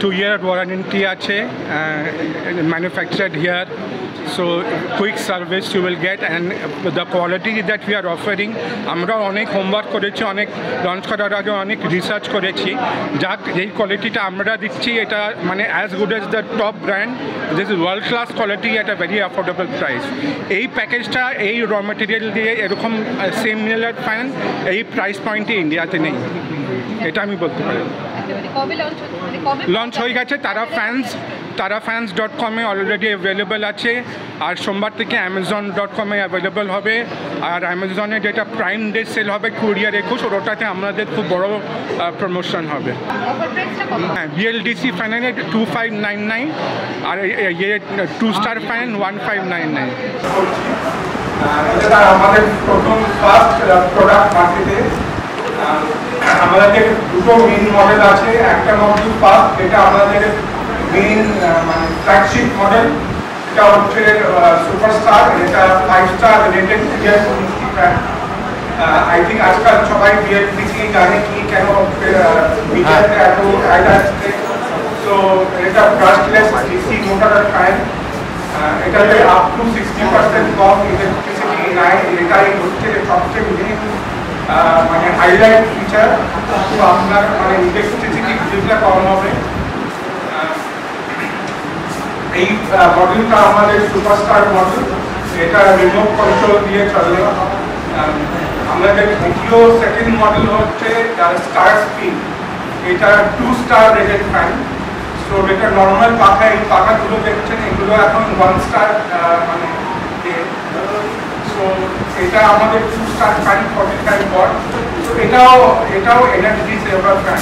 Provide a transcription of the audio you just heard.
2-year warranty আছে, manufactured here, so quick service you will get, and the quality that we are offering, আমরা অনেক homework করেছি, অনেক launch করার আগে অনেক রিসার্চ করেছি, যাক যেই কোয়ালিটিটা আমরা দিচ্ছি এটা মানে as good as the top brand, this is world class quality at a very affordable price. এই প্যাকেজটা এই র মেটেরিয়াল দিয়ে এরকম সেম মিলার ফ্যান এই প্রাইস পয়েন্টে ইন্ডিয়াতে নেই, এটা আমি বলতে পারি। লঞ্চ হয়ে গেছে, tarafans.com অলরেডি অ্যাভেলেবেল আছে, আর সোমবার থেকে amazon.com অ্যাভেলেবেল হবে। আর অ্যামাজনে যেটা প্রাইম ডে সেল হবে কুরিয়ার 21, ওটাতে আমাদের খুব বড় প্রমোশন হবে। হ্যাঁ, বিএলডিসি ফ্যানের 2599 আর ইয়ে 2-star ফ্যান 1599। এটা আমাদের প্রথম ফার্স্ট প্রোডাক্ট মার্কেটে। আমাদের দুটো মেইন মডেল আছে, একটা মডেল ফার্স্ট, এটা আমাদের মেইন মানে ফ্ল্যাগশিপ মডেল, এটা হচ্ছে সুপারস্টার, এটা 5-star rated BLDC fan. I think আজকাল সবাই বিএলডিসি জানে কি কেন বিএলডিসি এত অ্যাড আসছে। তো এটা ব্রাশলেস ডিসি মোটরের ফ্যান, এটাতে আপ টু 60% কম ইলেকট্রিসিটি নাই, এটাই হচ্ছে সবচেয়ে মেইন মানে হাইলাইট ফিচার। তো আপনার মানে ইলেকট্রিসিটি বিলটা কম হবে। এই মডেলটা আমাদের সুপারস্টার মডেল, এটা রিমোট কন্ট্রোল দিয়ে চলে। আমাদের দ্বিতীয় সেকেন্ড মডেল হচ্ছে স্টার স্পিন, এটা 2-star রেটেড ফ্যান। তো এটা নর্মাল পাখা, এই পাখাগুলো দেখছেন এগুলো এখন 1-star মানে। তো এটা আমাদের 2-star ফ্যান 45 ওয়াট। তো এটাও এনার্জি সেভার ফ্যান।